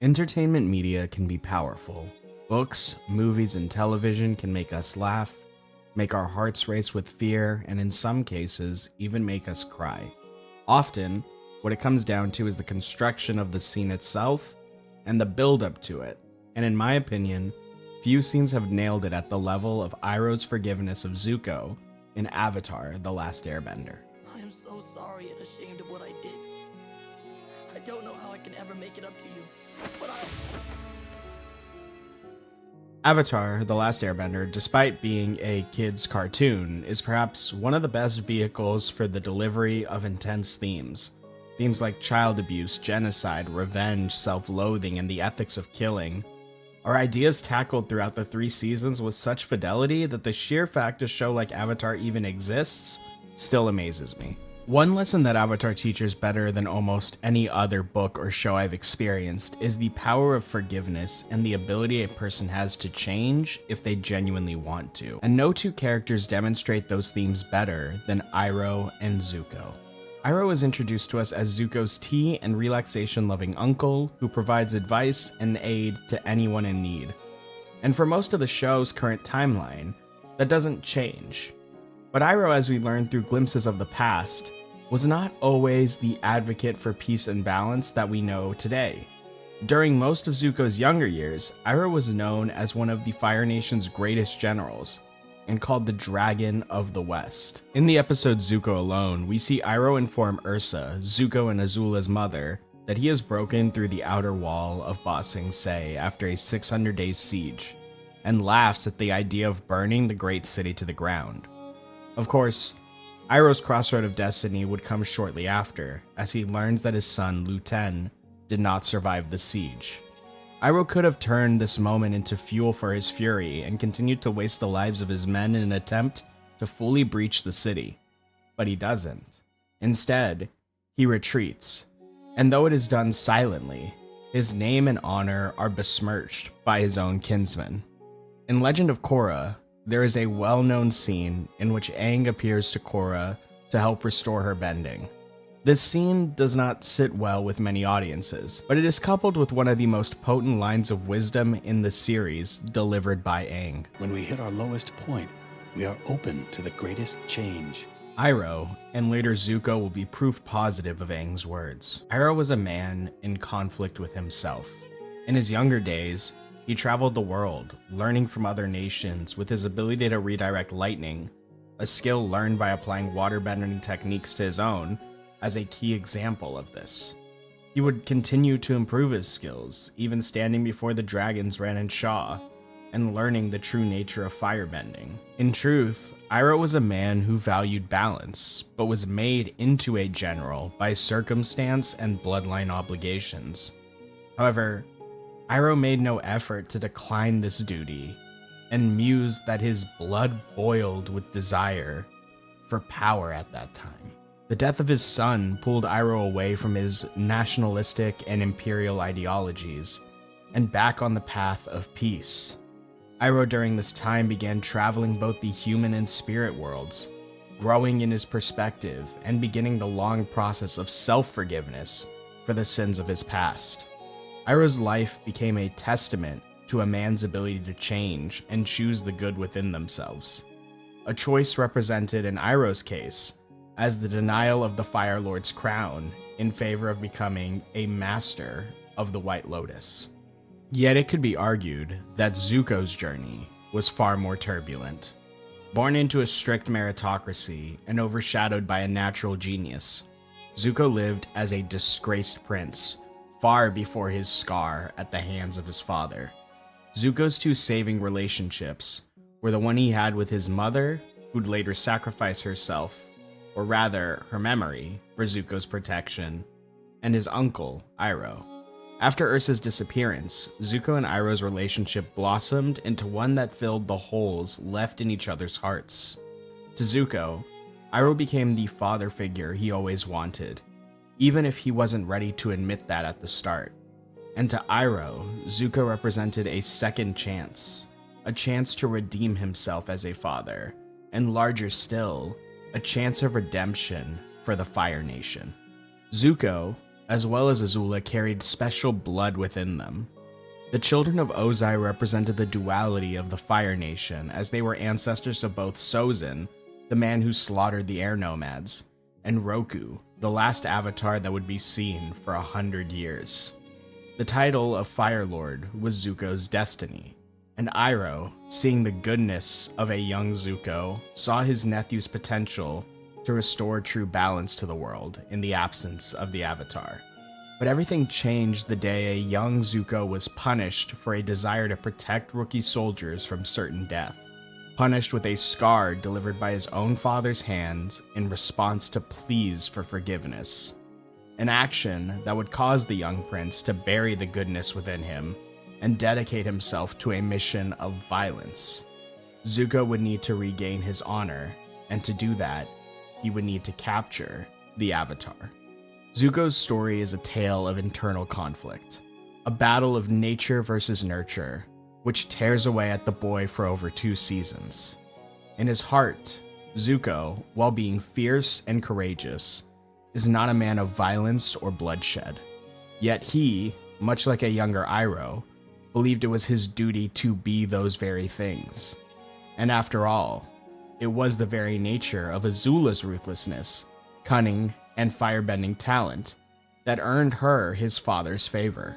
Entertainment media can be powerful. Books, movies, and television can make us laugh, make our hearts race with fear, and in some cases, even make us cry. Often, what it comes down to is the construction of the scene itself and the build-up to it. And in my opinion, few scenes have nailed it at the level of Iroh's forgiveness of Zuko in Avatar: The Last Airbender. I am so sorry and ashamed of what I did. I don't know how I can ever make it up to you, but Avatar: The Last Airbender, despite being a kid's cartoon, is perhaps one of the best vehicles for the delivery of intense themes. Themes like child abuse, genocide, revenge, self-loathing, and the ethics of killing are ideas tackled throughout the 3 seasons with such fidelity that the sheer fact a show like Avatar even exists still amazes me. One lesson that Avatar teaches better than almost any other book or show I've experienced is the power of forgiveness and the ability a person has to change if they genuinely want to. And no two characters demonstrate those themes better than Iroh and Zuko. Iroh is introduced to us as Zuko's tea and relaxation-loving uncle who provides advice and aid to anyone in need. And for most of the show's current timeline, that doesn't change. But Iroh, as we learn through glimpses of the past, was not always the advocate for peace and balance that we know today. During most of Zuko's younger years, Iroh was known as one of the Fire Nation's greatest generals, and called the Dragon of the West. In the episode Zuko Alone, we see Iroh inform Ursa, Zuko and Azula's mother, that he has broken through the outer wall of Ba Sing Se after a 600 days siege, and laughs at the idea of burning the great city to the ground. Of course, Iroh's crossroad of destiny would come shortly after, as he learns that his son, Lu Ten, did not survive the siege. Iroh could have turned this moment into fuel for his fury and continued to waste the lives of his men in an attempt to fully breach the city, but he doesn't. Instead, he retreats, and though it is done silently, his name and honor are besmirched by his own kinsmen. In Legend of Korra, there is a well-known scene in which Aang appears to Korra to help restore her bending. This scene does not sit well with many audiences, but it is coupled with one of the most potent lines of wisdom in the series delivered by Aang. When we hit our lowest point, we are open to the greatest change. Iroh, and later Zuko, will be proof positive of Aang's words. Iroh was a man in conflict with himself. In his younger days, he traveled the world, learning from other nations with his ability to redirect lightning, a skill learned by applying waterbending techniques to his own, as a key example of this. He would continue to improve his skills, even standing before the dragons Ran and Shaw, and learning the true nature of firebending. In truth, Iroh was a man who valued balance, but was made into a general by circumstance and bloodline obligations. However, Iroh made no effort to decline this duty, and mused that his blood boiled with desire for power at that time. The death of his son pulled Iroh away from his nationalistic and imperial ideologies, and back on the path of peace. Iroh during this time began traveling both the human and spirit worlds, growing in his perspective and beginning the long process of self-forgiveness for the sins of his past. Iroh's life became a testament to a man's ability to change and choose the good within themselves, a choice represented in Iroh's case as the denial of the Fire Lord's crown in favor of becoming a master of the White Lotus. Yet it could be argued that Zuko's journey was far more turbulent. Born into a strict meritocracy and overshadowed by a natural genius, Zuko lived as a disgraced prince far before his scar at the hands of his father. Zuko's 2 saving relationships were the one he had with his mother, who'd later sacrifice herself, or rather, her memory, for Zuko's protection, and his uncle, Iroh. After Ursa's disappearance, Zuko and Iroh's relationship blossomed into one that filled the holes left in each other's hearts. To Zuko, Iroh became the father figure he always wanted, even if he wasn't ready to admit that at the start. And to Iroh, Zuko represented a second chance, a chance to redeem himself as a father, and larger still, a chance of redemption for the Fire Nation. Zuko, as well as Azula, carried special blood within them. The children of Ozai represented the duality of the Fire Nation, as they were ancestors of both Sozin, the man who slaughtered the air nomads, and Roku, the last avatar that would be seen for 100 years. The title of Fire Lord was Zuko's destiny, and Iroh, seeing the goodness of a young Zuko, saw his nephew's potential to restore true balance to the world in the absence of the Avatar. But everything changed the day a young Zuko was punished for a desire to protect rookie soldiers from certain death. Punished with a scar delivered by his own father's hands in response to pleas for forgiveness. An action that would cause the young prince to bury the goodness within him and dedicate himself to a mission of violence. Zuko would need to regain his honor, and to do that, he would need to capture the Avatar. Zuko's story is a tale of internal conflict, a battle of nature versus nurture, which tears away at the boy for over 2 seasons. In his heart, Zuko, while being fierce and courageous, is not a man of violence or bloodshed. Yet he, much like a younger Iroh, believed it was his duty to be those very things. And after all, it was the very nature of Azula's ruthlessness, cunning, and firebending talent that earned her his father's favor.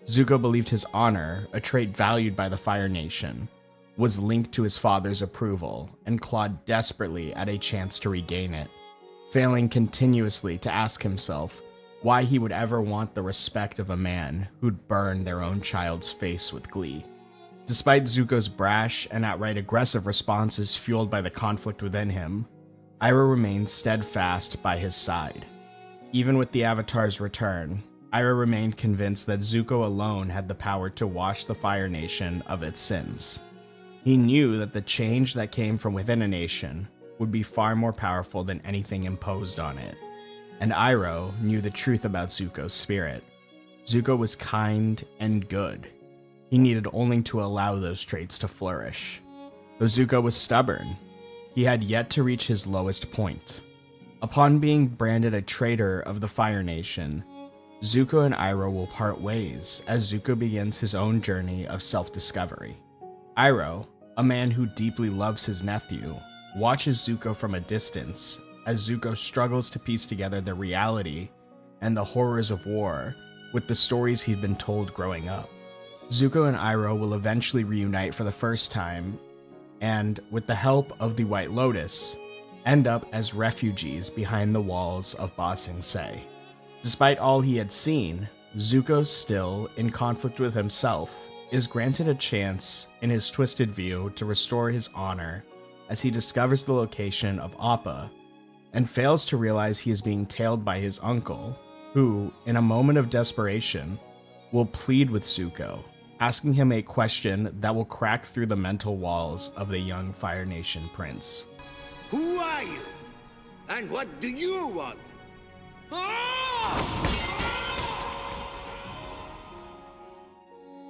Zuko believed his honor, a trait valued by the Fire Nation, was linked to his father's approval and clawed desperately at a chance to regain it, failing continuously to ask himself why he would ever want the respect of a man who'd burn their own child's face with glee. Despite Zuko's brash and outright aggressive responses fueled by the conflict within him, Iroh remained steadfast by his side. Even with the Avatar's return, Iroh remained convinced that Zuko alone had the power to wash the Fire Nation of its sins. He knew that the change that came from within a nation would be far more powerful than anything imposed on it. And Iroh knew the truth about Zuko's spirit. Zuko was kind and good. He needed only to allow those traits to flourish. Though Zuko was stubborn, he had yet to reach his lowest point. Upon being branded a traitor of the Fire Nation, Zuko and Iroh will part ways as Zuko begins his own journey of self-discovery. Iroh, a man who deeply loves his nephew, watches Zuko from a distance as Zuko struggles to piece together the reality and the horrors of war with the stories he'd been told growing up. Zuko and Iroh will eventually reunite for the first time and, with the help of the White Lotus, end up as refugees behind the walls of Ba Sing Se. Despite all he had seen, Zuko, still in conflict with himself, is granted a chance in his twisted view to restore his honor as he discovers the location of Appa and fails to realize he is being tailed by his uncle, who, in a moment of desperation, will plead with Zuko, asking him a question that will crack through the mental walls of the young Fire Nation prince. Who are you? And what do you want?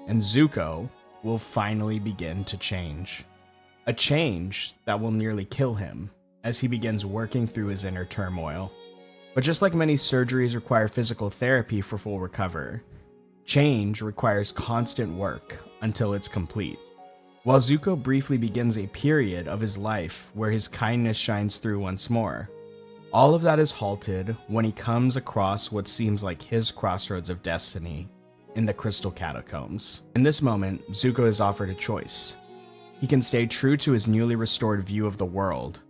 And Zuko will finally begin to change. A change that will nearly kill him as he begins working through his inner turmoil. But just like many surgeries require physical therapy for full recovery, change requires constant work until it's complete. While Zuko briefly begins a period of his life where his kindness shines through once more, all of that is halted when he comes across what seems like his crossroads of destiny in the Crystal Catacombs. In this moment, Zuko is offered a choice. He can stay true to his newly restored view of the world,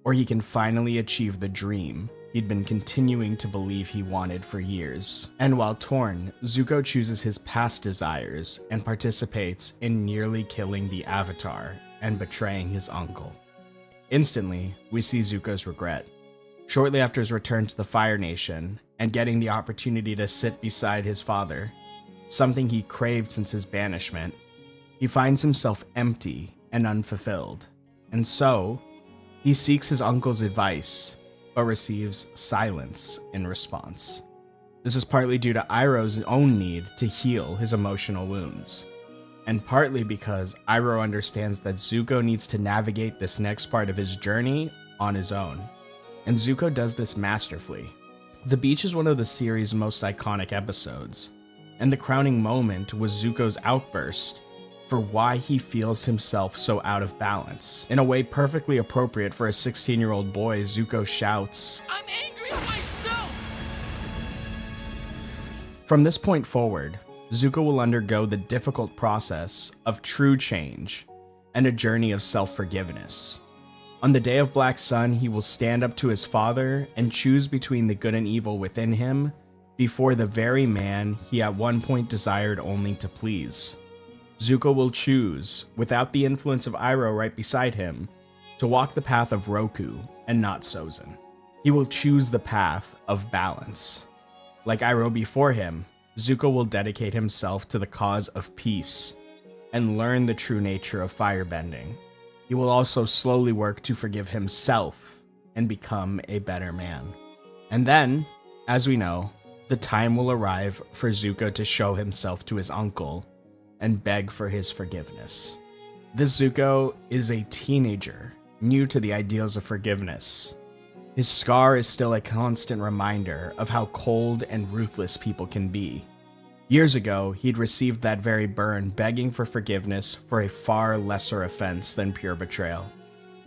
or he can finally achieve the dream he'd been continuing to believe he wanted for years. And while torn, Zuko chooses his past desires and participates in nearly killing the Avatar and betraying his uncle. Instantly, we see Zuko's regret. Shortly after his return to the Fire Nation and getting the opportunity to sit beside his father, something he craved since his banishment, he finds himself empty and unfulfilled. And so, he seeks his uncle's advice, but receives silence in response. This is partly due to Iroh's own need to heal his emotional wounds, and partly because Iroh understands that Zuko needs to navigate this next part of his journey on his own. And Zuko does this masterfully. The beach is one of the series' most iconic episodes, and the crowning moment was Zuko's outburst for why he feels himself so out of balance. In a way perfectly appropriate for a 16-year-old boy, Zuko shouts, I'm angry at myself! From this point forward, Zuko will undergo the difficult process of true change and a journey of self-forgiveness. On the day of Black Sun, he will stand up to his father and choose between the good and evil within him before the very man he at one point desired only to please. Zuko will choose, without the influence of Iroh right beside him, to walk the path of Roku and not Sozin. He will choose the path of balance. Like Iroh before him, Zuko will dedicate himself to the cause of peace and learn the true nature of firebending. He will also slowly work to forgive himself and become a better man. And then, as we know, the time will arrive for Zuko to show himself to his uncle and beg for his forgiveness. This Zuko is a teenager, new to the ideals of forgiveness. His scar is still a constant reminder of how cold and ruthless people can be. Years ago, he'd received that very burn begging for forgiveness for a far lesser offense than pure betrayal.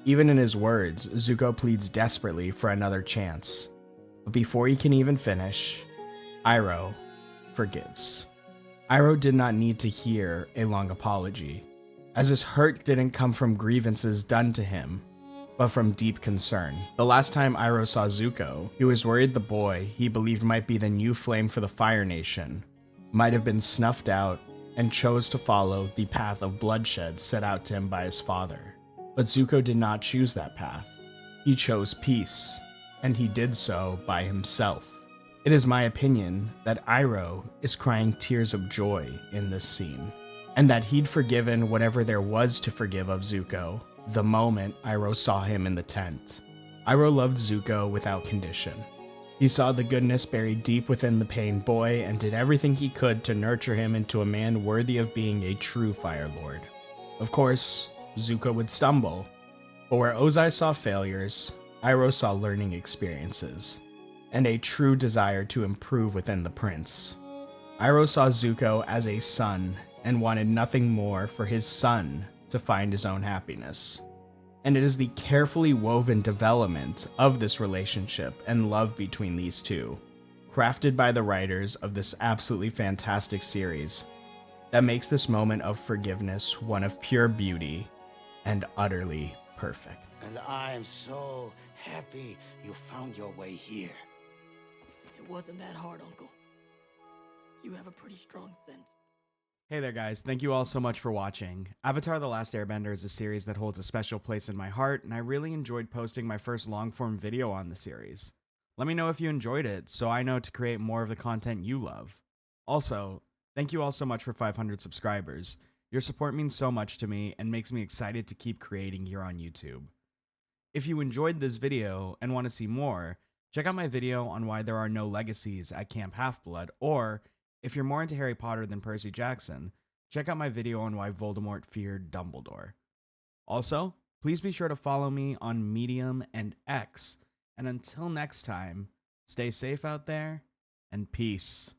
Even in his words, Zuko pleads desperately for another chance. But before he can even finish, Iroh forgives. Iroh did not need to hear a long apology, as his hurt didn't come from grievances done to him, but from deep concern. The last time Iroh saw Zuko, he was worried the boy he believed might be the new flame for the Fire Nation might have been snuffed out and chose to follow the path of bloodshed set out to him by his father. But Zuko did not choose that path. He chose peace, and he did so by himself. It is my opinion that Iroh is crying tears of joy in this scene, and that he'd forgiven whatever there was to forgive of Zuko the moment Iroh saw him in the tent. Iroh loved Zuko without condition. He saw the goodness buried deep within the pained boy and did everything he could to nurture him into a man worthy of being a true Fire Lord. Of course, Zuko would stumble, but where Ozai saw failures, Iroh saw learning experiences, and a true desire to improve within the prince. Iroh saw Zuko as a son and wanted nothing more for his son to find his own happiness. And it is the carefully woven development of this relationship and love between these two, crafted by the writers of this absolutely fantastic series, that makes this moment of forgiveness one of pure beauty and utterly perfect. And I am so happy you found your way here. It wasn't that hard, Uncle. You have a pretty strong scent. Hey there guys, thank you all so much for watching. Avatar: The Last Airbender is a series that holds a special place in my heart, and I really enjoyed posting my first long-form video on the series. Let me know if you enjoyed it, so I know to create more of the content you love. Also, thank you all so much for 500 subscribers. Your support means so much to me and makes me excited to keep creating here on YouTube. If you enjoyed this video and want to see more, check out my video on why there are no legacies at Camp Half-Blood, or if you're more into Harry Potter than Percy Jackson, check out my video on why Voldemort feared Dumbledore. Also, please be sure to follow me on Medium and X, and until next time, stay safe out there, and peace.